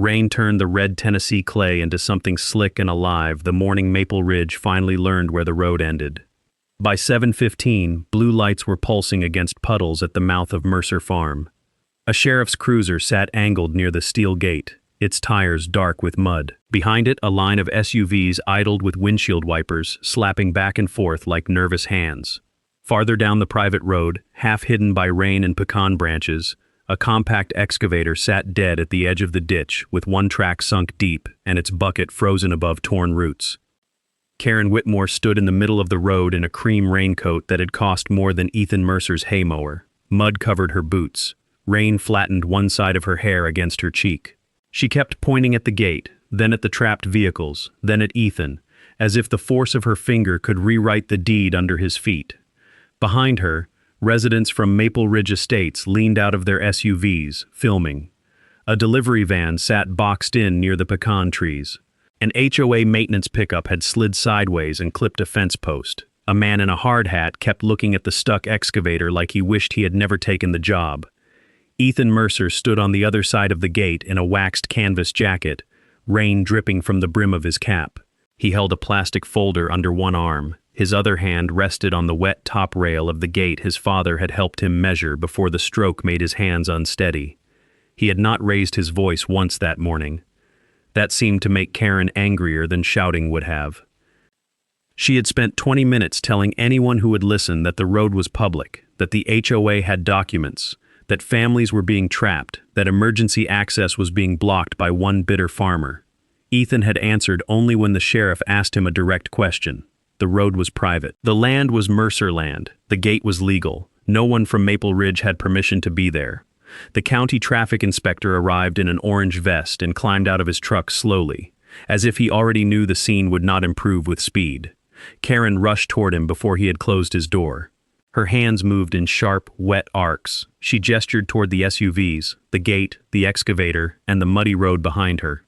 Rain turned the red Tennessee clay into something slick and alive the morning Maple Ridge finally learned where the road ended. By 7:15, blue lights were pulsing against puddles at the mouth of Mercer Farm. A sheriff's cruiser sat angled near the steel gate, its tires dark with mud. Behind it, a line of SUVs idled with windshield wipers slapping back and forth like nervous hands. Farther down the private road, half hidden by rain and pecan branches, a compact excavator sat dead at the edge of the ditch with one track sunk deep and its bucket frozen above torn roots. Karen Whitmore stood in the middle of the road in a cream raincoat that had cost more than Ethan Mercer's hay mower. Mud covered her boots. Rain flattened one side of her hair against her cheek. She kept pointing at the gate, then at the trapped vehicles, then at Ethan, as if the force of her finger could rewrite the deed under his feet. Behind her, residents from Maple Ridge Estates leaned out of their SUVs, filming. A delivery van sat boxed in near the pecan trees. An HOA maintenance pickup had slid sideways and clipped a fence post. A man in a hard hat kept looking at the stuck excavator like he wished he had never taken the job. Ethan Mercer stood on the other side of the gate in a waxed canvas jacket, rain dripping from the brim of his cap. He held a plastic folder under one arm. His other hand rested on the wet top rail of the gate his father had helped him measure before the stroke made his hands unsteady. He had not raised his voice once that morning. That seemed to make Karen angrier than shouting would have. She had spent 20 minutes telling anyone who would listen that the road was public, that the HOA had documents, that families were being trapped, that emergency access was being blocked by one bitter farmer. Ethan had answered only when the sheriff asked him a direct question. The road was private. The land was Mercer land. The gate was legal. No one from Maple Ridge had permission to be there. The county traffic inspector arrived in an orange vest and climbed out of his truck slowly, as if he already knew the scene would not improve with speed. Karen rushed toward him before he had closed his door. Her hands moved in sharp, wet arcs. She gestured toward the SUVs, the gate, the excavator, and the muddy road behind her.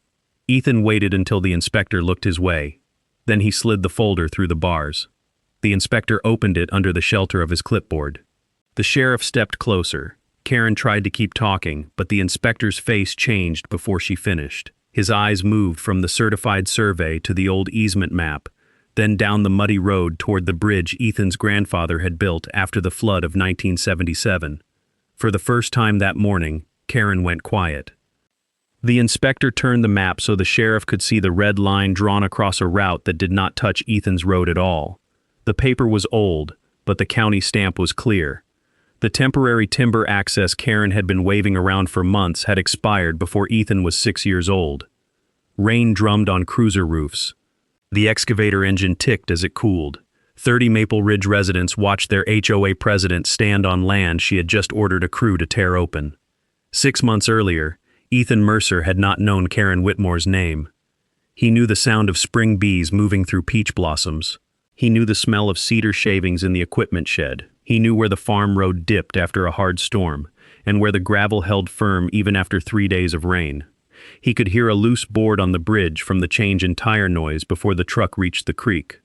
Ethan waited until the inspector looked his way. Then he slid the folder through the bars. The inspector opened it under the shelter of his clipboard. The sheriff stepped closer. Karen tried to keep talking, but the inspector's face changed before she finished. His eyes moved from the certified survey to the old easement map, then down the muddy road toward the bridge Ethan's grandfather had built after the flood of 1977. For the first time that morning, Karen went quiet. The inspector turned the map so the sheriff could see the red line drawn across a route that did not touch Ethan's road at all. The paper was old, but the county stamp was clear. The temporary timber access Karen had been waving around for months had expired before Ethan was 6 years old. Rain drummed on cruiser roofs. The excavator engine ticked as it cooled. 30 Maple Ridge residents watched their HOA president stand on land she had just ordered a crew to tear open. 6 months earlier, Ethan Mercer had not known Karen Whitmore's name. He knew the sound of spring bees moving through peach blossoms. He knew the smell of cedar shavings in the equipment shed. He knew where the farm road dipped after a hard storm, and where the gravel held firm even after 3 days of rain. He could hear a loose board on the bridge from the change in tire noise before the truck reached the creek.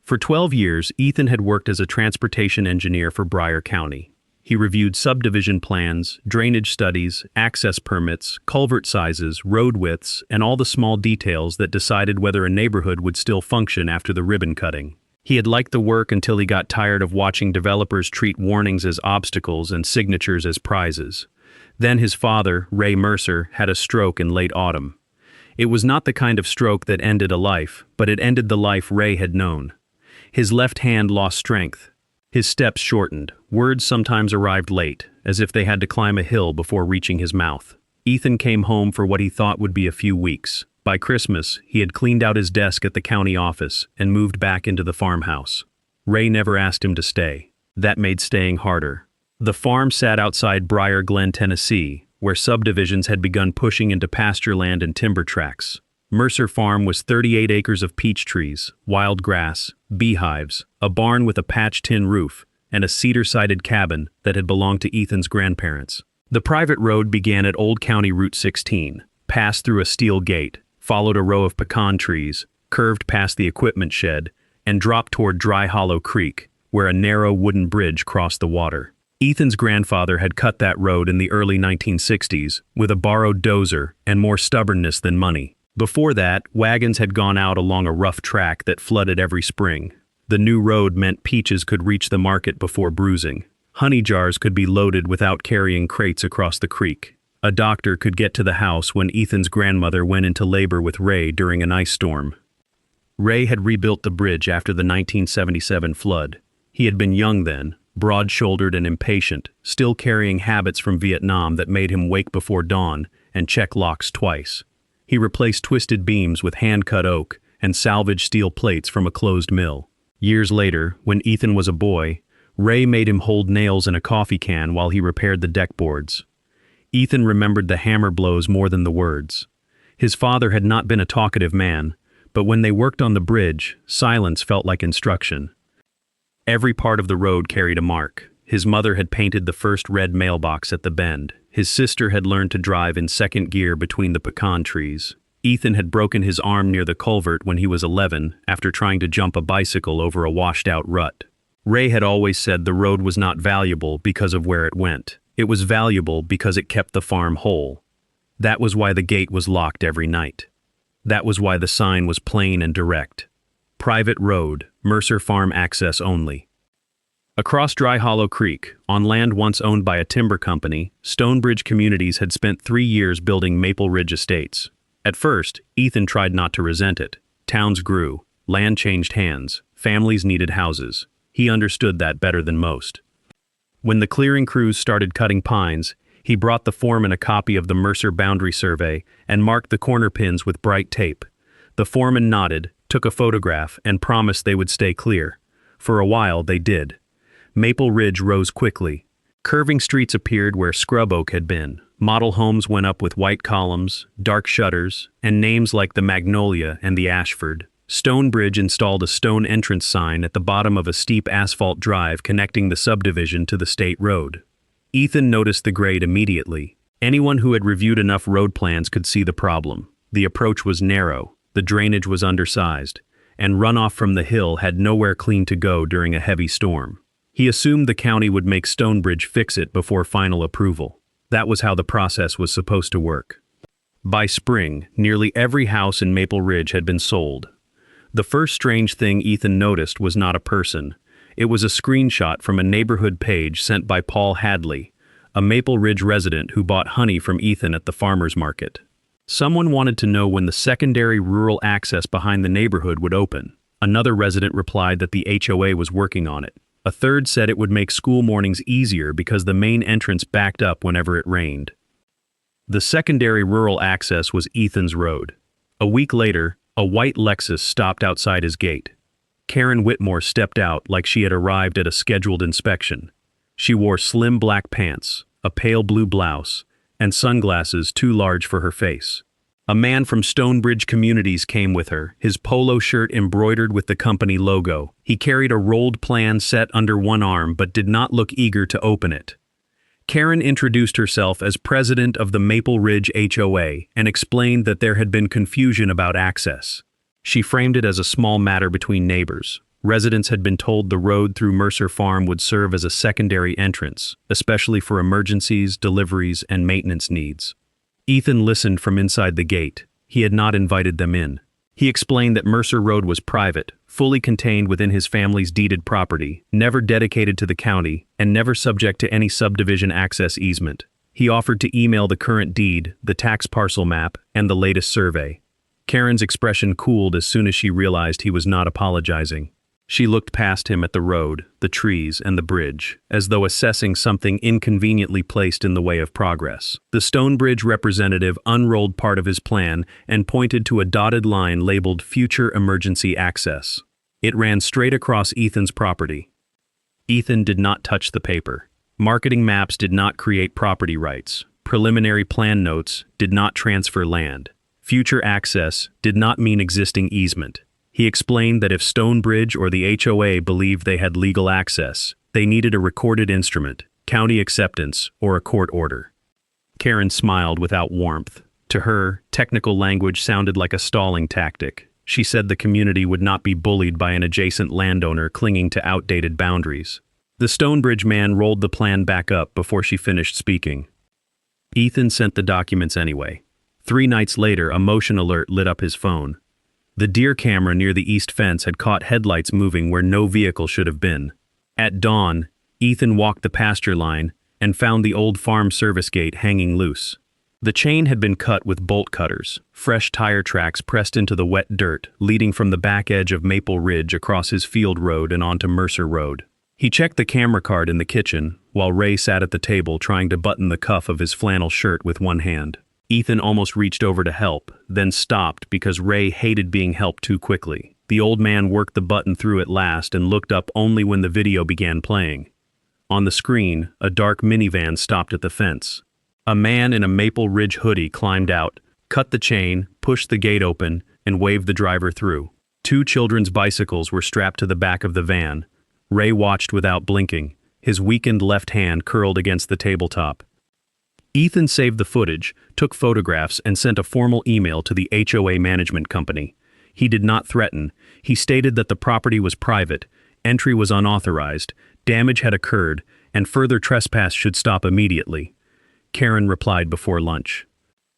For 12 years, Ethan had worked as a transportation engineer for Bryan County. He reviewed subdivision plans, drainage studies, access permits, culvert sizes, road widths, and all the small details that decided whether a neighborhood would still function after the ribbon cutting. He had liked the work until he got tired of watching developers treat warnings as obstacles and signatures as prizes. Then his father, Ray Mercer, had a stroke in late autumn. It was not the kind of stroke that ended a life, but it ended the life Ray had known. His left hand lost strength. His steps shortened. Words sometimes arrived late, as if they had to climb a hill before reaching his mouth. Ethan came home for what he thought would be a few weeks. By Christmas, he had cleaned out his desk at the county office and moved back into the farmhouse. Ray never asked him to stay. That made staying harder. The farm sat outside Briar Glen, Tennessee, where subdivisions had begun pushing into pasture land and timber tracts. Mercer Farm was 38 acres of peach trees, wild grass, beehives, a barn with a patch tin roof, and a cedar-sided cabin that had belonged to Ethan's grandparents. The private road began at Old County Route 16, passed through a steel gate, followed a row of pecan trees, curved past the equipment shed, and dropped toward Dry Hollow Creek, where a narrow wooden bridge crossed the water. Ethan's grandfather had cut that road in the early 1960s with a borrowed dozer and more stubbornness than money. Before that, wagons had gone out along a rough track that flooded every spring. The new road meant peaches could reach the market before bruising. Honey jars could be loaded without carrying crates across the creek. A doctor could get to the house when Ethan's grandmother went into labor with Ray during an ice storm. Ray had rebuilt the bridge after the 1977 flood. He had been young then, broad-shouldered and impatient, still carrying habits from Vietnam that made him wake before dawn and check locks twice. He replaced twisted beams with hand-cut oak and salvaged steel plates from a closed mill. Years later, when Ethan was a boy, Ray made him hold nails in a coffee can while he repaired the deck boards. Ethan remembered the hammer blows more than the words. His father had not been a talkative man, but when they worked on the bridge, silence felt like instruction. Every part of the road carried a mark. His mother had painted the first red mailbox at the bend. His sister had learned to drive in second gear between the pecan trees. Ethan had broken his arm near the culvert when he was 11 after trying to jump a bicycle over a washed-out rut. Ray had always said the road was not valuable because of where it went. It was valuable because it kept the farm whole. That was why the gate was locked every night. That was why the sign was plain and direct. Private road, Mercer Farm access only. Across Dry Hollow Creek, on land once owned by a timber company, Stonebridge Communities had spent 3 years building Maple Ridge Estates. At first, Ethan tried not to resent it. Towns grew, land changed hands, families needed houses. He understood that better than most. When the clearing crews started cutting pines, he brought the foreman a copy of the Mercer Boundary Survey and marked the corner pins with bright tape. The foreman nodded, took a photograph, and promised they would stay clear. For a while, they did. Maple Ridge rose quickly. Curving streets appeared where scrub oak had been. Model homes went up with white columns, dark shutters, and names like the Magnolia and the Ashford. Stonebridge installed a stone entrance sign at the bottom of a steep asphalt drive connecting the subdivision to the state road. Ethan noticed the grade immediately. Anyone who had reviewed enough road plans could see the problem. The approach was narrow, the drainage was undersized, and runoff from the hill had nowhere clean to go during a heavy storm. He assumed the county would make Stonebridge fix it before final approval. That was how the process was supposed to work. By spring, nearly every house in Maple Ridge had been sold. The first strange thing Ethan noticed was not a person. It was a screenshot from a neighborhood page sent by Paul Hadley, a Maple Ridge resident who bought honey from Ethan at the farmer's market. Someone wanted to know when the secondary rural access behind the neighborhood would open. Another resident replied that the HOA was working on it. A third said it would make school mornings easier because the main entrance backed up whenever it rained. The secondary rural access was Ethan's road. A week later, a white Lexus stopped outside his gate. Karen Whitmore stepped out like she had arrived at a scheduled inspection. She wore slim black pants, a pale blue blouse, and sunglasses too large for her face. A man from Stonebridge Communities came with her, his polo shirt embroidered with the company logo. He carried a rolled plan set under one arm but did not look eager to open it. Karen introduced herself as president of the Maple Ridge HOA and explained that there had been confusion about access. She framed it as a small matter between neighbors. Residents had been told the road through Mercer Farm would serve as a secondary entrance, especially for emergencies, deliveries, and maintenance needs. Ethan listened from inside the gate. He had not invited them in. He explained that Mercer Road was private, fully contained within his family's deeded property, never dedicated to the county, and never subject to any subdivision access easement. He offered to email the current deed, the tax parcel map, and the latest survey. Karen's expression cooled as soon as she realized he was not apologizing. She looked past him at the road, the trees, and the bridge, as though assessing something inconveniently placed in the way of progress. The Stonebridge representative unrolled part of his plan and pointed to a dotted line labeled Future Emergency Access. It ran straight across Ethan's property. Ethan did not touch the paper. Marketing maps did not create property rights. Preliminary plan notes did not transfer land. Future access did not mean existing easement. He explained that if Stonebridge or the HOA believed they had legal access, they needed a recorded instrument, county acceptance, or a court order. Karen smiled without warmth. To her, technical language sounded like a stalling tactic. She said the community would not be bullied by an adjacent landowner clinging to outdated boundaries. The Stonebridge man rolled the plan back up before she finished speaking. Ethan sent the documents anyway. 3 nights later, a motion alert lit up his phone. The deer camera near the east fence had caught headlights moving where no vehicle should have been. At dawn, Ethan walked the pasture line and found the old farm service gate hanging loose. The chain had been cut with bolt cutters, fresh tire tracks pressed into the wet dirt leading from the back edge of Maple Ridge across his field road and onto Mercer Road. He checked the camera card in the kitchen while Ray sat at the table trying to button the cuff of his flannel shirt with one hand. Ethan almost reached over to help, then stopped because Ray hated being helped too quickly. The old man worked the button through at last and looked up only when the video began playing. On the screen, a dark minivan stopped at the fence. A man in a Maple Ridge hoodie climbed out, cut the chain, pushed the gate open, and waved the driver through. 2 children's bicycles were strapped to the back of the van. Ray watched without blinking, his weakened left hand curled against the tabletop. Ethan saved the footage, took photographs, and sent a formal email to the HOA management company. He did not threaten. He stated that the property was private, entry was unauthorized, damage had occurred, and further trespass should stop immediately. Karen replied before lunch.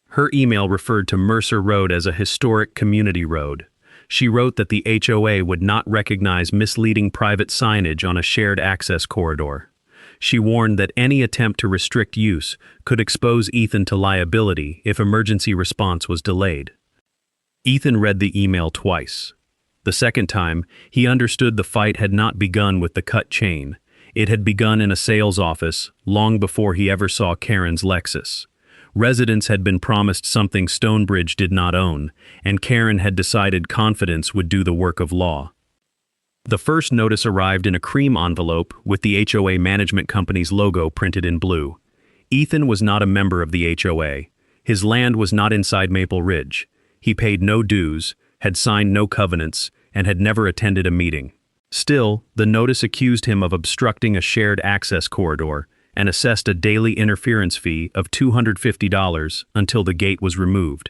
Her email referred to Mercer Road as a historic community road. She wrote that the HOA would not recognize misleading private signage on a shared access corridor. She warned that any attempt to restrict use could expose Ethan to liability if emergency response was delayed. Ethan read the email twice. The second time, he understood the fight had not begun with the cut chain. It had begun in a sales office, long before he ever saw Karen's Lexus. Residents had been promised something Stonebridge did not own, and Karen had decided confidence would do the work of law. The first notice arrived in a cream envelope with the HOA management company's logo printed in blue. Ethan was not a member of the HOA. His land was not inside Maple Ridge. He paid no dues, had signed no covenants, and had never attended a meeting. Still, the notice accused him of obstructing a shared access corridor and assessed a daily interference fee of $250 until the gate was removed.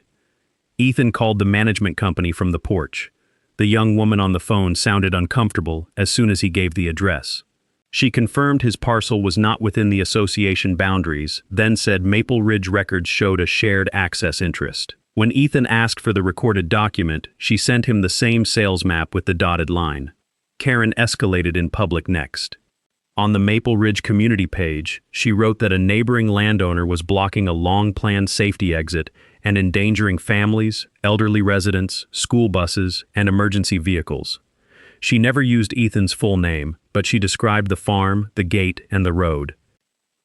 Ethan called the management company from the porch. The young woman on the phone sounded uncomfortable as soon as he gave the address. She confirmed his parcel was not within the association boundaries, then said Maple Ridge records showed a shared access interest. When Ethan asked for the recorded document, she sent him the same sales map with the dotted line. Karen escalated in public next. On the Maple Ridge community page, she wrote that a neighboring landowner was blocking a long-planned safety exit and endangering families, elderly residents, school buses, and emergency vehicles. She never used Ethan's full name, but she described the farm, the gate, and the road.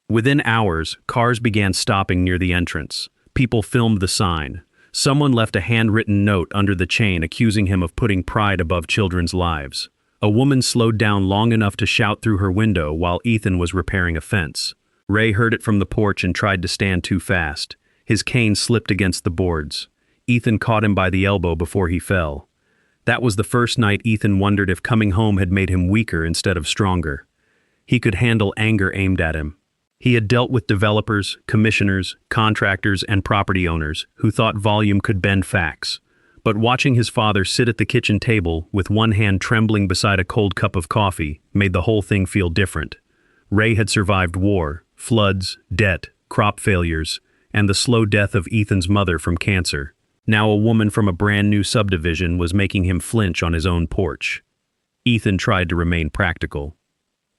Within hours, cars began stopping near the entrance. People filmed the sign. Someone left a handwritten note under the chain accusing him of putting pride above children's lives. A woman slowed down long enough to shout through her window while Ethan was repairing a fence. Ray heard it from the porch and tried to stand too fast. His cane slipped against the boards. Ethan caught him by the elbow before he fell. That was the first night Ethan wondered if coming home had made him weaker instead of stronger. He could handle anger aimed at him. He had dealt with developers, commissioners, contractors, and property owners who thought volume could bend facts. But watching his father sit at the kitchen table with one hand trembling beside a cold cup of coffee made the whole thing feel different. Ray had survived war, floods, debt, crop failures, and the slow death of Ethan's mother from cancer. Now a woman from a brand new subdivision was making him flinch on his own porch. Ethan tried to remain practical.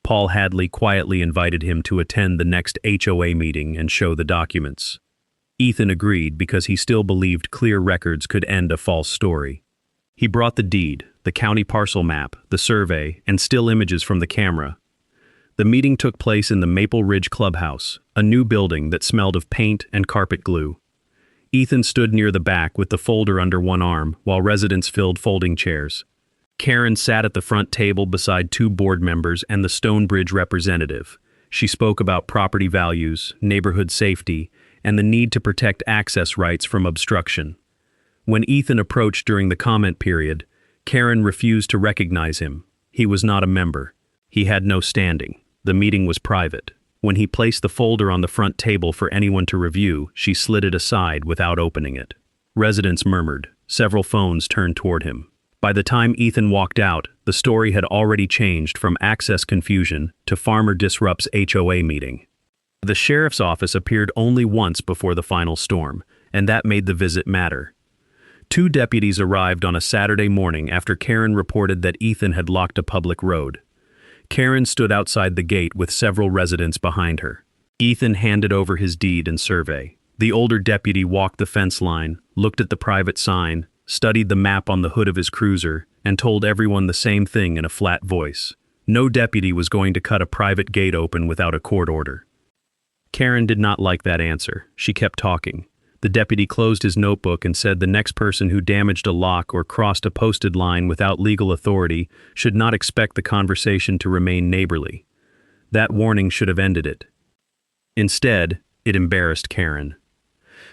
Paul Hadley quietly invited him to attend the next HOA meeting and show the documents. Ethan agreed because he still believed clear records could end a false story. He brought the deed, the county parcel map, the survey, and still images from the camera. The meeting took place in the Maple Ridge Clubhouse, a new building that smelled of paint and carpet glue. Ethan stood near the back with the folder under one arm while residents filled folding chairs. Karen sat at the front table beside 2 board members and the Stonebridge representative. She spoke about property values, neighborhood safety, and the need to protect access rights from obstruction. When Ethan approached during the comment period, Karen refused to recognize him. He was not a member. He had no standing. The meeting was private. When he placed the folder on the front table for anyone to review, she slid it aside without opening it. Residents murmured. Several phones turned toward him. By the time Ethan walked out, the story had already changed from access confusion to farmer disrupts HOA meeting. The sheriff's office appeared only once before the final storm, and that made the visit matter. 2 deputies arrived on a Saturday morning after Karen reported that Ethan had locked a public road. Karen stood outside the gate with several residents behind her. Ethan handed over his deed and survey. The older deputy walked the fence line, looked at the private sign, studied the map on the hood of his cruiser, and told everyone the same thing in a flat voice. No deputy was going to cut a private gate open without a court order. Karen did not like that answer. She kept talking. The deputy closed his notebook and said the next person who damaged a lock or crossed a posted line without legal authority should not expect the conversation to remain neighborly. That warning should have ended it. Instead, it embarrassed Karen.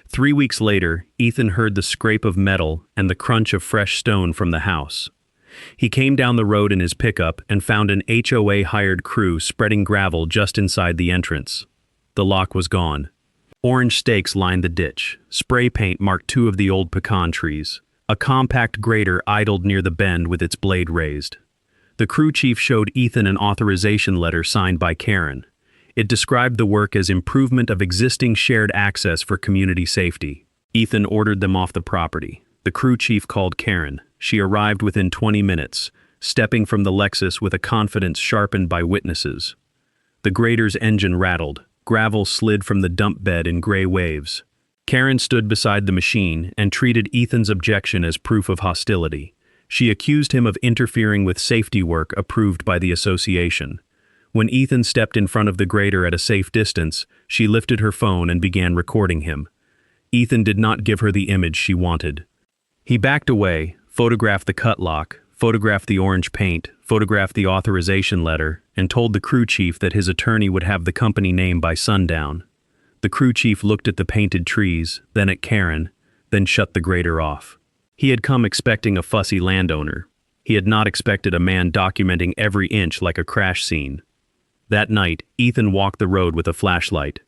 3 weeks later, Ethan heard the scrape of metal and the crunch of fresh stone from the house. He came down the road in his pickup and found an HOA-hired crew spreading gravel just inside the entrance. The lock was gone. Orange stakes lined the ditch. Spray paint marked 2 of the old pecan trees. A compact grader idled near the bend with its blade raised. The crew chief showed Ethan an authorization letter signed by Karen. It described the work as improvement of existing shared access for community safety. Ethan ordered them off the property. The crew chief called Karen. She arrived within 20 minutes, stepping from the Lexus with a confidence sharpened by witnesses. The grader's engine rattled. Gravel slid from the dump bed in gray waves. Karen stood beside the machine and treated Ethan's objection as proof of hostility. She accused him of interfering with safety work approved by the association. When Ethan stepped in front of the grader at a safe distance, she lifted her phone and began recording him. Ethan did not give her the image she wanted. He backed away, photographed the cut lock, photographed the orange paint, photographed the authorization letter, and told the crew chief that his attorney would have the company name by sundown. The crew chief looked at the painted trees, then at Karen, then shut the grader off. He had come expecting a fussy landowner. He had not expected a man documenting every inch like a crash scene. That night, Ethan walked the road with a flashlight.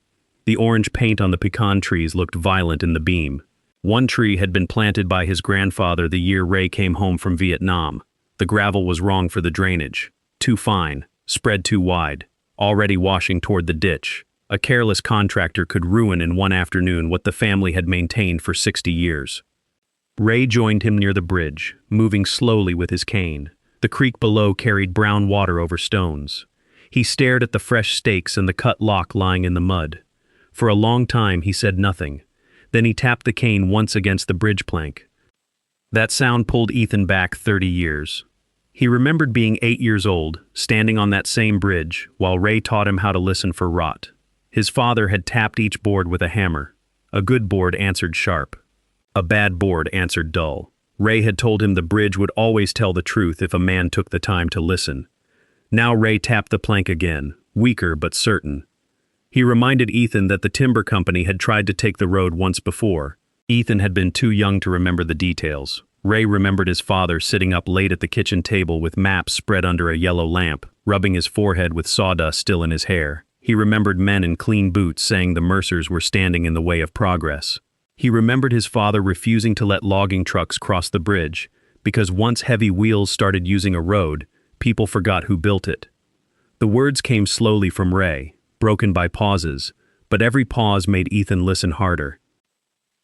The orange paint on the pecan trees looked violent in the beam. One tree had been planted by his grandfather the year Ray came home from Vietnam. The gravel was wrong for the drainage. Too fine, spread too wide, already washing toward the ditch. A careless contractor could ruin in one afternoon what the family had maintained for 60 years. Ray joined him near the bridge, moving slowly with his cane. The creek below carried brown water over stones. He stared at the fresh stakes and the cut lock lying in the mud. For a long time he said nothing. Then he tapped the cane once against the bridge plank. That sound pulled Ethan back 30 years. He remembered being 8 years old, standing on that same bridge, while Ray taught him how to listen for rot. His father had tapped each board with a hammer. A good board answered sharp. A bad board answered dull. Ray had told him the bridge would always tell the truth if a man took the time to listen. Now Ray tapped the plank again, weaker but certain. He reminded Ethan that the timber company had tried to take the road once before. Ethan had been too young to remember the details. Ray remembered his father sitting up late at the kitchen table with maps spread under a yellow lamp, rubbing his forehead with sawdust still in his hair. He remembered men in clean boots saying the Mercers were standing in the way of progress. He remembered his father refusing to let logging trucks cross the bridge, because once heavy wheels started using a road, people forgot who built it. The words came slowly from Ray, broken by pauses, but every pause made Ethan listen harder.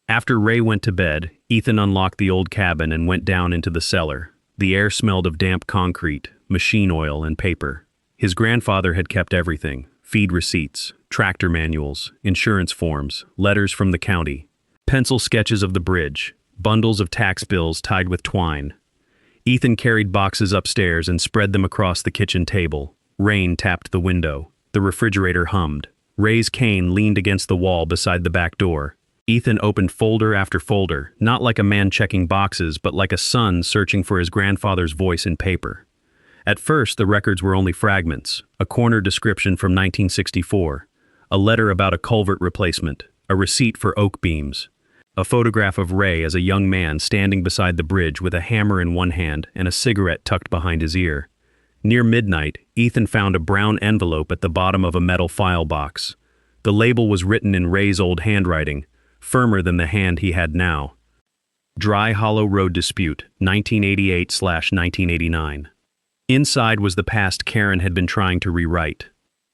After Ray went to bed, Ethan unlocked the old cabin and went down into the cellar. The air smelled of damp concrete, machine oil, and paper. His grandfather had kept everything: feed receipts, tractor manuals, insurance forms, letters from the county, pencil sketches of the bridge, bundles of tax bills tied with twine. Ethan carried boxes upstairs and spread them across the kitchen table. Rain tapped the window. The refrigerator hummed. Ray's cane leaned against the wall beside the back door. Ethan opened folder after folder, not like a man checking boxes, but like a son searching for his grandfather's voice in paper. At first, the records were only fragments: a corner description from 1964, a letter about a culvert replacement, a receipt for oak beams, a photograph of Ray as a young man standing beside the bridge with a hammer in one hand and a cigarette tucked behind his ear. Near midnight, Ethan found a brown envelope at the bottom of a metal file box. The label was written in Ray's old handwriting, firmer than the hand he had now. Dry Hollow Road Dispute, 1988/1989. Inside was the past Karen had been trying to rewrite.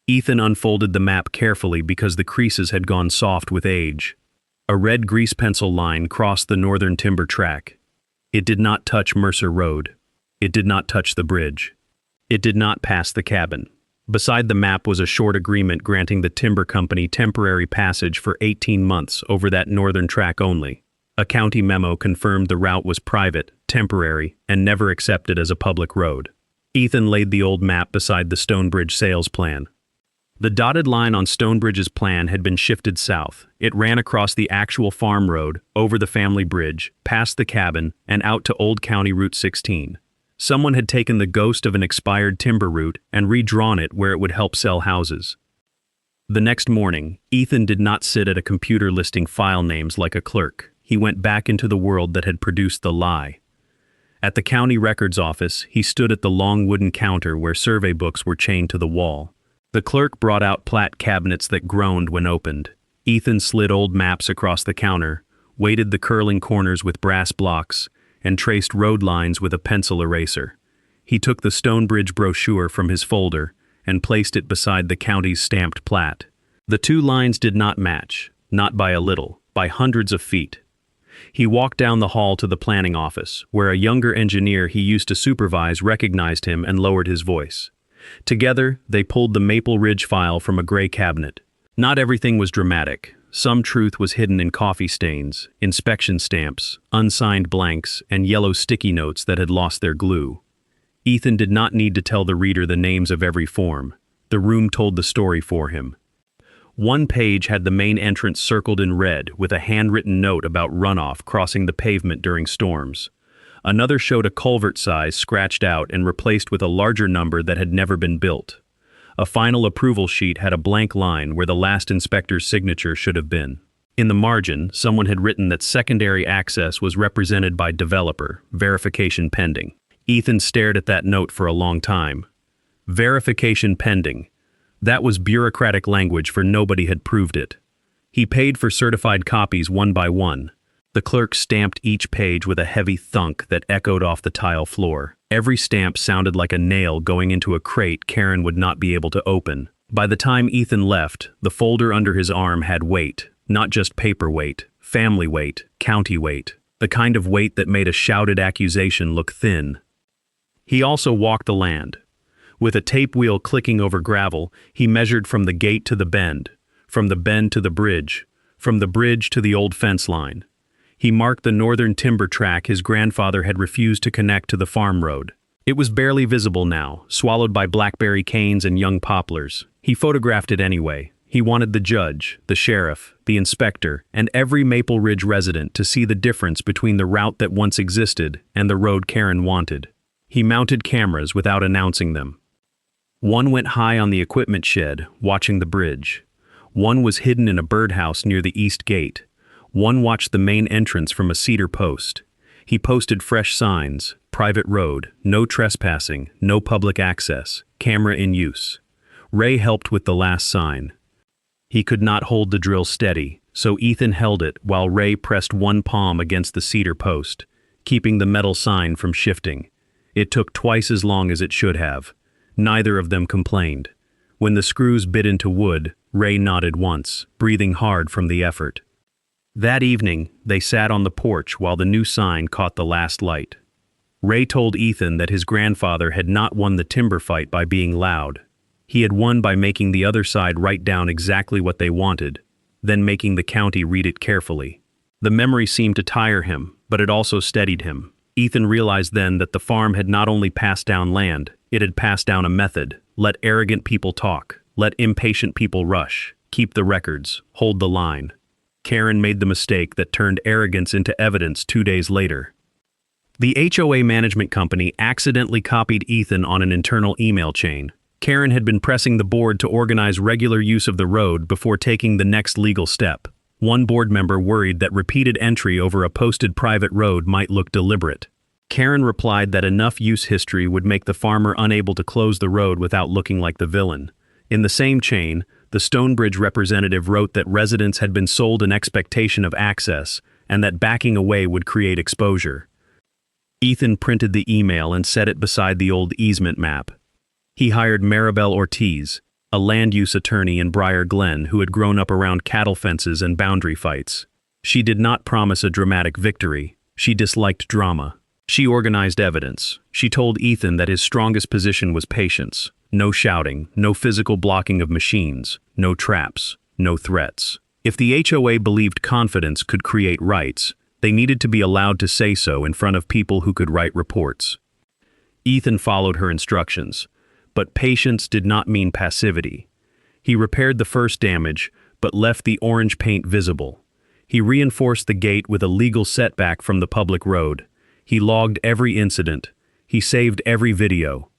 Ethan unfolded the map carefully because the creases had gone soft with age. A red grease pencil line crossed the northern timber track. It did not touch Mercer Road. It did not touch the bridge. It did not pass the cabin. Beside the map was a short agreement granting the timber company temporary passage for 18 months over that northern track only. A county memo confirmed the route was private, temporary, and never accepted as a public road. Ethan laid the old map beside the Stonebridge sales plan. The dotted line on Stonebridge's plan had been shifted south. It ran across the actual farm road, over the family bridge, past the cabin, and out to Old County Route 16. Someone had taken the ghost of an expired timber route and redrawn it where it would help sell houses. The next morning, Ethan did not sit at a computer listing file names like a clerk. He went back into the world that had produced the lie. At the county records office, he stood at the long wooden counter where survey books were chained to the wall. The clerk brought out plat cabinets that groaned when opened. Ethan slid old maps across the counter, weighted the curling corners with brass blocks, and traced road lines with a pencil eraser. He took the Stonebridge brochure from his folder and placed it beside the county's stamped plat. The two lines did not match, not by a little, by hundreds of feet. He walked down the hall to the planning office, where a younger engineer he used to supervise recognized him and lowered his voice. Together, they pulled the Maple Ridge file from a gray cabinet. Not everything was dramatic. Some truth was hidden in coffee stains, inspection stamps, unsigned blanks, and yellow sticky notes that had lost their glue. Ethan did not need to tell the reader the names of every form. The room told the story for him. One page had the main entrance circled in red with a handwritten note about runoff crossing the pavement during storms. Another showed a culvert size scratched out and replaced with a larger number that had never been built. A final approval sheet had a blank line where the last inspector's signature should have been. In the margin, someone had written that secondary access was represented by developer, verification pending. Ethan stared at that note for a long time. Verification pending. That was bureaucratic language, for nobody had proved it. He paid for certified copies one by one. The clerk stamped each page with a heavy thunk that echoed off the tile floor. Every stamp sounded like a nail going into a crate Karen would not be able to open. By the time Ethan left, the folder under his arm had weight, not just paper weight, family weight, county weight, the kind of weight that made a shouted accusation look thin. He also walked the land. With a tape wheel clicking over gravel, he measured from the gate to the bend, from the bend to the bridge, from the bridge to the old fence line. He marked the northern timber track his grandfather had refused to connect to the farm road. It was barely visible now, swallowed by blackberry canes and young poplars. He photographed it anyway. He wanted the judge, the sheriff, the inspector, and every Maple Ridge resident to see the difference between the route that once existed and the road Karen wanted. He mounted cameras without announcing them. One went high on the equipment shed, watching the bridge. One was hidden in a birdhouse near the east gate. One watched the main entrance from a cedar post. He posted fresh signs: private road, no trespassing, no public access, camera in use. Ray helped with the last sign. He could not hold the drill steady, so Ethan held it while Ray pressed one palm against the cedar post, keeping the metal sign from shifting. It took twice as long as it should have. Neither of them complained. When the screws bit into wood, Ray nodded once, breathing hard from the effort. That evening, they sat on the porch while the new sign caught the last light. Ray told Ethan that his grandfather had not won the timber fight by being loud. He had won by making the other side write down exactly what they wanted, then making the county read it carefully. The memory seemed to tire him, but it also steadied him. Ethan realized then that the farm had not only passed down land, it had passed down a method. Let arrogant people talk. Let impatient people rush. Keep the records. Hold the line. Karen made the mistake that turned arrogance into evidence 2 days later. The HOA management company accidentally copied Ethan on an internal email chain. Karen had been pressing the board to organize regular use of the road before taking the next legal step. One board member worried that repeated entry over a posted private road might look deliberate. Karen replied that enough use history would make the farmer unable to close the road without looking like the villain. In the same chain, the Stonebridge representative wrote that residents had been sold an expectation of access and that backing away would create exposure. Ethan printed the email and set it beside the old easement map. He hired Maribel Ortiz, a land use attorney in Briar Glen who had grown up around cattle fences and boundary fights. She did not promise a dramatic victory. She disliked drama. She organized evidence. She told Ethan that his strongest position was patience. No shouting, no physical blocking of machines, no traps, no threats. If the HOA believed confidence could create rights, they needed to be allowed to say so in front of people who could write reports. Ethan followed her instructions, but patience did not mean passivity. He repaired the first damage, but left the orange paint visible. He reinforced the gate with a legal setback from the public road. He logged every incident. He saved every video.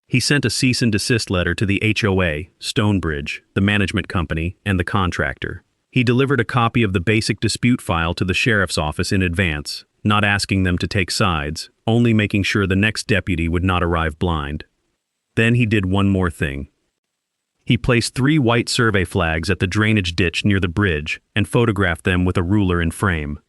He sent a cease and desist letter to the HOA, Stonebridge, the management company, and the contractor. He delivered a copy of the basic dispute file to the sheriff's office in advance, not asking them to take sides, only making sure the next deputy would not arrive blind. Then he did one more thing. He placed 3 white survey flags at the drainage ditch near the bridge and photographed them with a ruler in frame.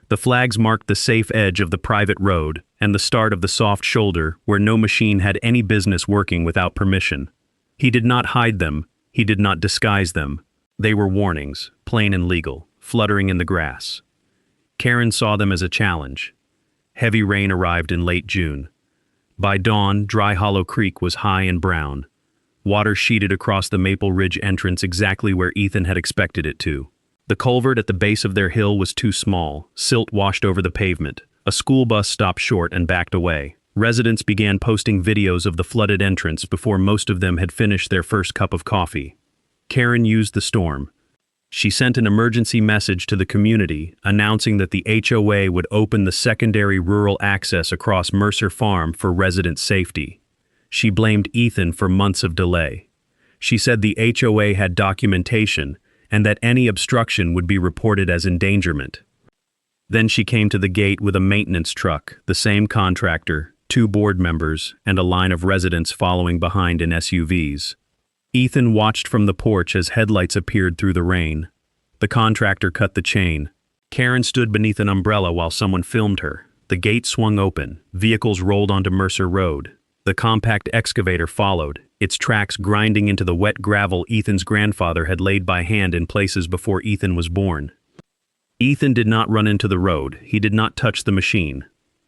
The flags marked the safe edge of the private road and the start of the soft shoulder where no machine had any business working without permission. He did not hide them. He did not disguise them. They were warnings, plain and legal, fluttering in the grass. Karen saw them as a challenge. Heavy rain arrived in late June. By dawn, Dry Hollow Creek was high and brown. Water sheeted across the Maple Ridge entrance exactly where Ethan had expected it to. The culvert at the base of their hill was too small. Silt washed over the pavement. A school bus stopped short and backed away. Residents began posting videos of the flooded entrance before most of them had finished their first cup of coffee. Karen used the storm. She sent an emergency message to the community announcing that the HOA would open the secondary rural access across Mercer Farm for resident safety. She blamed Ethan for months of delay. She said the HOA had documentation and that any obstruction would be reported as endangerment. Then she came to the gate with a maintenance truck, the same contractor, 2 board members, and a line of residents following behind in SUVs. Ethan watched from the porch as headlights appeared through the rain. The contractor cut the chain. Karen stood beneath an umbrella while someone filmed her. The gate swung open. Vehicles rolled onto Mercer Road. The compact excavator followed, its tracks grinding into the wet gravel Ethan's grandfather had laid by hand in places before Ethan was born. Ethan did not run into the road. He did not touch the machine.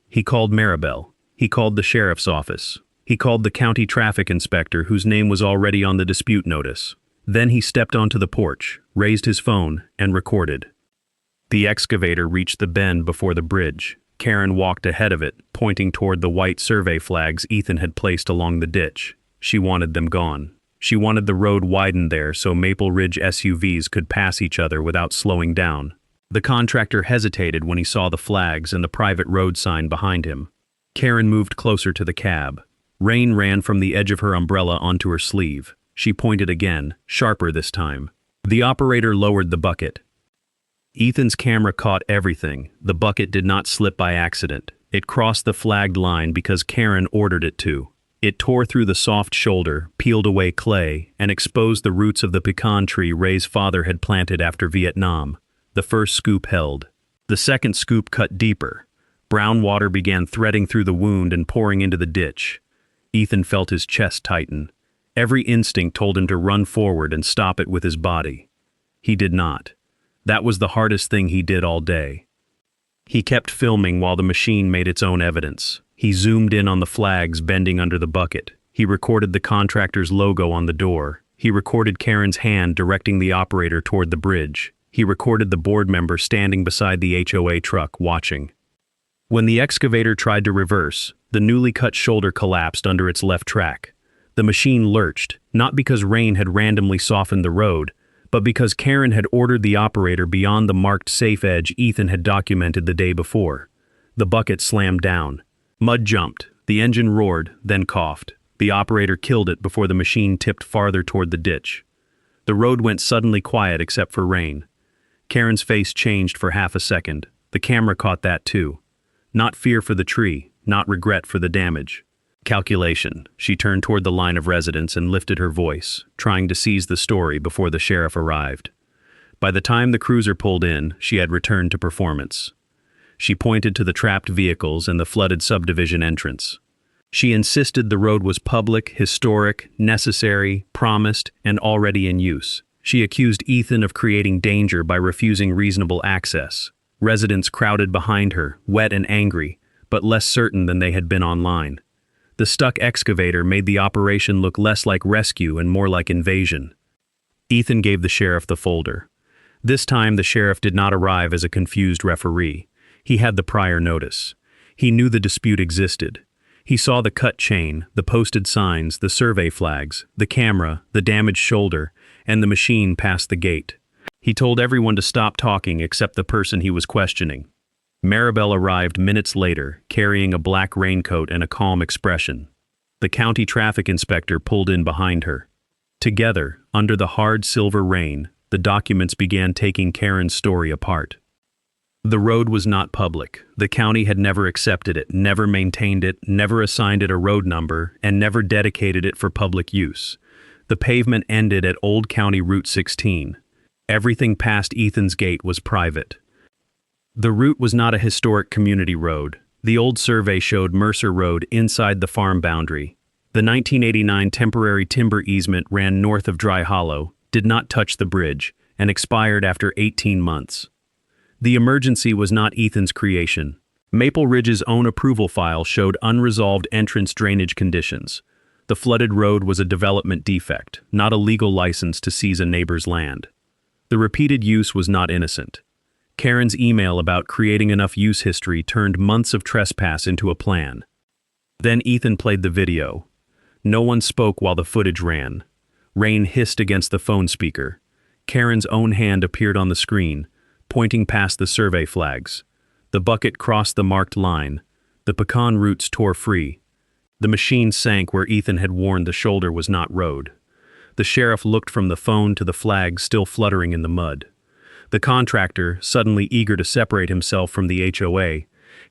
He called Maribel. He called the sheriff's office. He called the county traffic inspector whose name was already on the dispute notice. Then he stepped onto the porch, raised his phone, and recorded. The excavator reached the bend before the bridge. Karen walked ahead of it, pointing toward the white survey flags Ethan had placed along the ditch. She wanted them gone. She wanted the road widened there so Maple Ridge SUVs could pass each other without slowing down. The contractor hesitated when he saw the flags and the private road sign behind him. Karen moved closer to the cab. Rain ran from the edge of her umbrella onto her sleeve. She pointed again, sharper this time. The operator lowered the bucket. Ethan's camera caught everything. The bucket did not slip by accident. It crossed the flagged line because Karen ordered it to. It tore through the soft shoulder, peeled away clay, and exposed the roots of the pecan tree Ray's father had planted after Vietnam. The first scoop held. The second scoop cut deeper. Brown water began threading through the wound and pouring into the ditch. Ethan felt his chest tighten. Every instinct told him to run forward and stop it with his body. He did not. That was the hardest thing he did all day. He kept filming while the machine made its own evidence. He zoomed in on the flags bending under the bucket. He recorded the contractor's logo on the door. He recorded Karen's hand directing the operator toward the bridge. He recorded the board member standing beside the HOA truck, watching. When the excavator tried to reverse, the newly cut shoulder collapsed under its left track. The machine lurched, not because rain had randomly softened the road, but because Karen had ordered the operator beyond the marked safe edge Ethan had documented the day before. The bucket slammed down. Mud jumped. The engine roared, then coughed. The operator killed it before the machine tipped farther toward the ditch. The road went suddenly quiet except for rain. Karen's face changed for half a second. The camera caught that too. Not fear for the tree, not regret for the damage. Calculation. She turned toward the line of residents and lifted her voice, trying to seize the story before the sheriff arrived. By the time the cruiser pulled in, she had returned to performance. She pointed to the trapped vehicles and the flooded subdivision entrance. She insisted the road was public, historic, necessary, promised, and already in use. She accused Ethan of creating danger by refusing reasonable access. Residents crowded behind her, wet and angry, but less certain than they had been online. The stuck excavator made the operation look less like rescue and more like invasion. Ethan gave the sheriff the folder. This time the sheriff did not arrive as a confused referee. He had the prior notice. He knew the dispute existed. He saw the cut chain, the posted signs, the survey flags, the camera, the damaged shoulder, and the machine past the gate. He told everyone to stop talking except the person he was questioning. Maribel arrived minutes later, carrying a black raincoat and a calm expression. The county traffic inspector pulled in behind her. Together, under the hard silver rain, the documents began taking Karen's story apart. The road was not public. The county had never accepted it, never maintained it, never assigned it a road number, and never dedicated it for public use. The pavement ended at Old County Route 16. Everything past Ethan's gate was private. The route was not a historic community road. The old survey showed Mercer Road inside the farm boundary. The 1989 temporary timber easement ran north of Dry Hollow, did not touch the bridge, and expired after 18 months. The emergency was not Ethan's creation. Maple Ridge's own approval file showed unresolved entrance drainage conditions. The flooded road was a development defect, not a legal license to seize a neighbor's land. The repeated use was not innocent. Karen's email about creating enough use history turned months of trespass into a plan. Then Ethan played the video. No one spoke while the footage ran. Rain hissed against the phone speaker. Karen's own hand appeared on the screen, pointing past the survey flags. The bucket crossed the marked line. The pecan roots tore free. The machine sank where Ethan had warned the shoulder was not road. The sheriff looked from the phone to the flags still fluttering in the mud. The contractor, suddenly eager to separate himself from the HOA,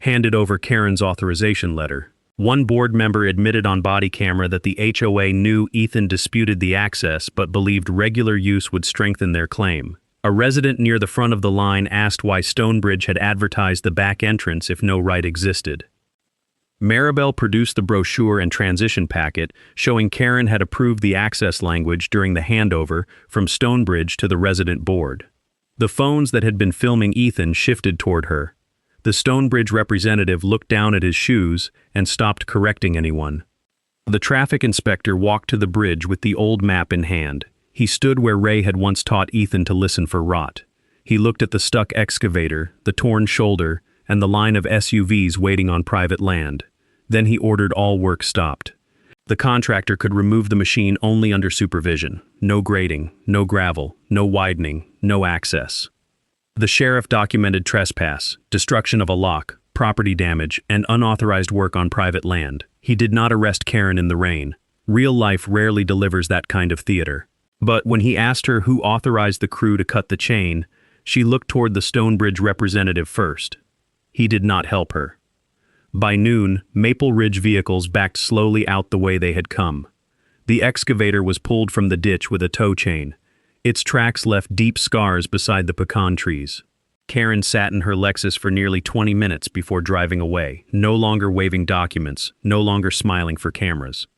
handed over Karen's authorization letter. One board member admitted on body camera that the HOA knew Ethan disputed the access but believed regular use would strengthen their claim. A resident near the front of the line asked why Stonebridge had advertised the back entrance if no right existed. Maribel produced the brochure and transition packet showing Karen had approved the access language during the handover from Stonebridge to the resident board. The phones that had been filming Ethan shifted toward her. The Stonebridge representative looked down at his shoes and stopped correcting anyone. The traffic inspector walked to the bridge with the old map in hand. He stood where Ray had once taught Ethan to listen for rot. He looked at the stuck excavator, the torn shoulder, and the line of SUVs waiting on private land. Then he ordered all work stopped. The contractor could remove the machine only under supervision. No grading, no gravel, no widening, no access. The sheriff documented trespass, destruction of a lock, property damage, and unauthorized work on private land. He did not arrest Karen in the rain. Real life rarely delivers that kind of theater. But when he asked her who authorized the crew to cut the chain, she looked toward the Stonebridge representative first. He did not help her. By noon, Maple Ridge vehicles backed slowly out the way they had come. The excavator was pulled from the ditch with a tow chain. Its tracks left deep scars beside the pecan trees. Karen sat in her Lexus for nearly 20 minutes before driving away, no longer waving documents, no longer smiling for cameras.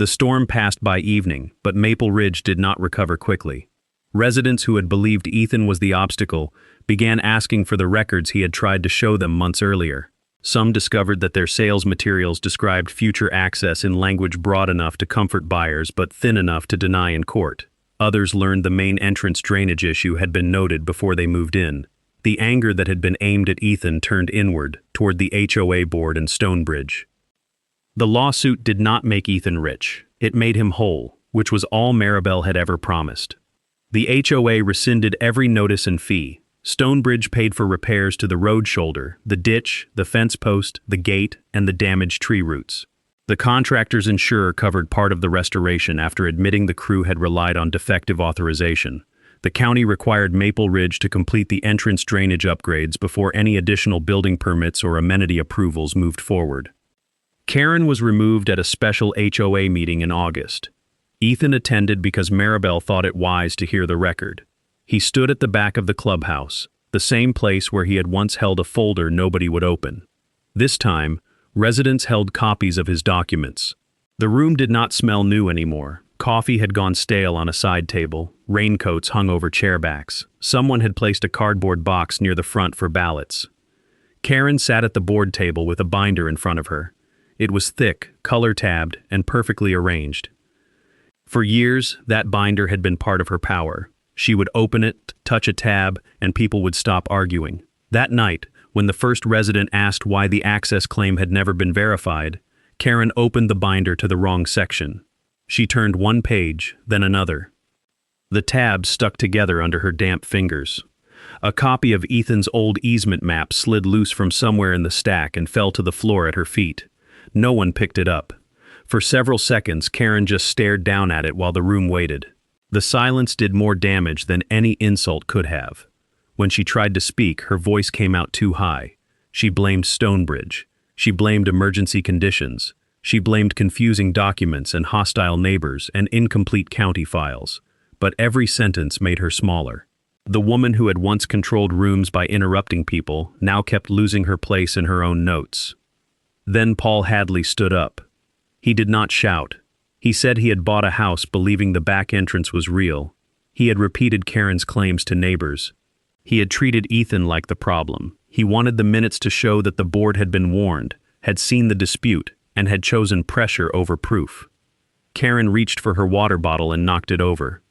The storm passed by evening, but Maple Ridge did not recover quickly. Residents who had believed Ethan was the obstacle began asking for the records he had tried to show them months earlier. Some discovered that their sales materials described future access in language broad enough to comfort buyers but thin enough to deny in court. Others learned the main entrance drainage issue had been noted before they moved in. The anger that had been aimed at Ethan turned inward, toward the HOA board and Stonebridge. The lawsuit did not make Ethan rich. It made him whole, which was all Maribel had ever promised. The HOA rescinded every notice and fee. Stonebridge paid for repairs to the road shoulder, the ditch, the fence post, the gate, and the damaged tree roots. The contractor's insurer covered part of the restoration after admitting the crew had relied on defective authorization. The county required Maple Ridge to complete the entrance drainage upgrades before any additional building permits or amenity approvals moved forward. Karen was removed at a special HOA meeting in August. Ethan attended because Maribel thought it wise to hear the record. He stood at the back of the clubhouse. the same place where he had once held a folder nobody would open. This time, residents held copies of his documents. The room did not smell new anymore. Coffee had gone stale on a side table, raincoats hung over chairbacks. Someone had placed a cardboard box near the front for ballots. Karen sat at the board table with a binder in front of her. It was thick, color-tabbed, and perfectly arranged. For years, that binder had been part of her power. She would open it, touch a tab, and people would stop arguing. That night, when the first resident asked why the access claim had never been verified, Karen opened the binder to the wrong section. She turned one page, then another. The tabs stuck together under her damp fingers. A copy of Ethan's old easement map slid loose from somewhere in the stack and fell to the floor at her feet. No one picked it up. For several seconds, Karen just stared down at it while the room waited. The silence did more damage than any insult could have. When she tried to speak, her voice came out too high. She blamed Stonebridge. She blamed emergency conditions. She blamed confusing documents and hostile neighbors and incomplete county files. But every sentence made her smaller. The woman who had once controlled rooms by interrupting people now kept losing her place in her own notes. Then Paul Hadley stood up. He did not shout. He said he had bought a house believing the back entrance was real. He had repeated Karen's claims to neighbors. He had treated Ethan like the problem. He wanted the minutes to show that the board had been warned, had seen the dispute, and had chosen pressure over proof. Karen reached for her water bottle and knocked it over.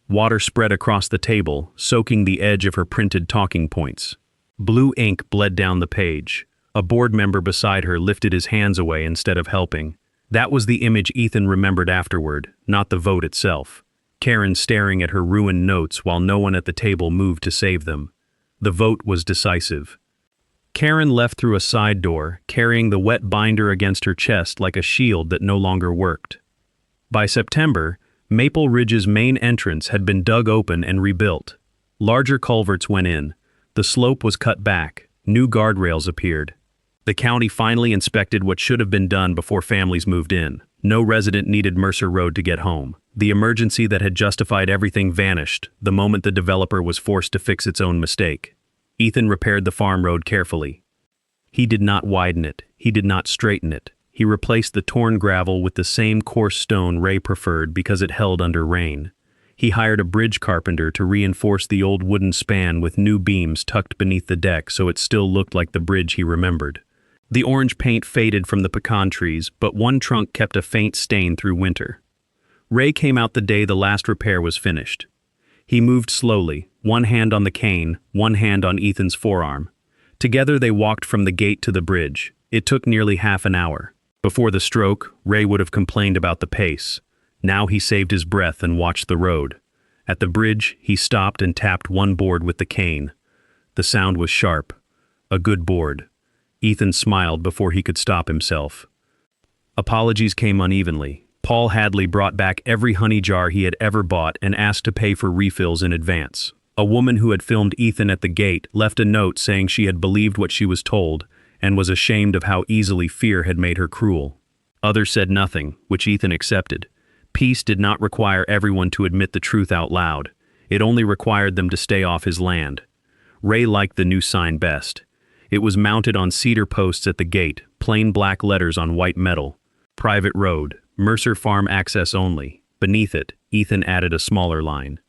Water spread across the table, soaking the edge of her printed talking points. Blue ink bled down the page. A board member beside her lifted his hands away instead of helping. That was the image Ethan remembered afterward, not the vote itself. Karen staring at her ruined notes while no one at the table moved to save them. The vote was decisive. Karen left through a side door, carrying the wet binder against her chest like a shield that no longer worked. By September, Maple Ridge's main entrance had been dug open and rebuilt. Larger culverts went in. The slope was cut back. New guardrails appeared. The county finally inspected what should have been done before families moved in. No resident needed Mercer Road to get home. The emergency that had justified everything vanished the moment the developer was forced to fix its own mistake. Ethan repaired the farm road carefully. He did not widen it. He did not straighten it. He replaced the torn gravel with the same coarse stone Ray preferred because it held under rain. He hired a bridge carpenter to reinforce the old wooden span with new beams tucked beneath the deck so it still looked like the bridge he remembered. The orange paint faded from the pecan trees, but one trunk kept a faint stain through winter. Ray came out the day the last repair was finished. He moved slowly, one hand on the cane, one hand on Ethan's forearm. Together they walked from the gate to the bridge. It took nearly half an hour. Before the stroke, Ray would have complained about the pace. Now he saved his breath and watched the road. At the bridge, he stopped and tapped one board with the cane. The sound was sharp. A good board. Ethan smiled before he could stop himself. Apologies came unevenly. Paul Hadley brought back every honey jar he had ever bought and asked to pay for refills in advance. A woman who had filmed Ethan at the gate left a note saying she had believed what she was told and was ashamed of how easily fear had made her cruel. Others said nothing, which Ethan accepted. Peace did not require everyone to admit the truth out loud. It only required them to stay off his land. Ray liked the new sign best. It was mounted on cedar posts at the gate, plain black letters on white metal. Private road, Mercer Farm access only. Beneath it, Ethan added a smaller line.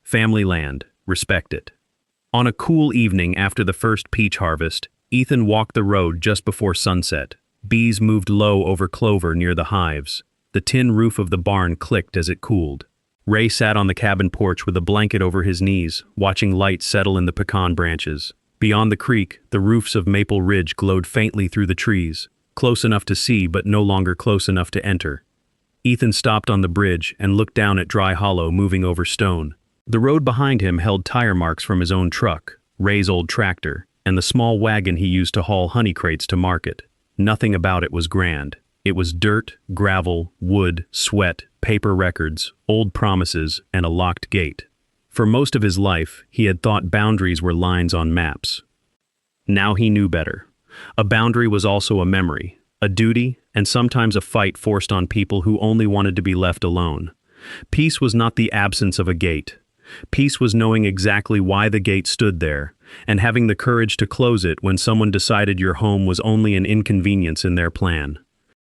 Family land, respect it. On a cool evening after the first peach harvest, Ethan walked the road just before sunset. Bees moved low over clover near the hives. The tin roof of the barn clicked as it cooled. Ray sat on the cabin porch with a blanket over his knees, watching light settle in the pecan branches. Beyond the creek, the roofs of Maple Ridge glowed faintly through the trees, close enough to see but no longer close enough to enter. Ethan stopped on the bridge and looked down at Dry Hollow moving over stone. The road behind him held tire marks from his own truck, Ray's old tractor, and the small wagon he used to haul honey crates to market. Nothing about it was grand. It was dirt, gravel, wood, sweat, paper records, old promises, and a locked gate. For most of his life, he had thought boundaries were lines on maps. Now he knew better. A boundary was also a memory, a duty, and sometimes a fight forced on people who only wanted to be left alone. Peace was not the absence of a gate. Peace was knowing exactly why the gate stood there, and having the courage to close it when someone decided your home was only an inconvenience in their plan.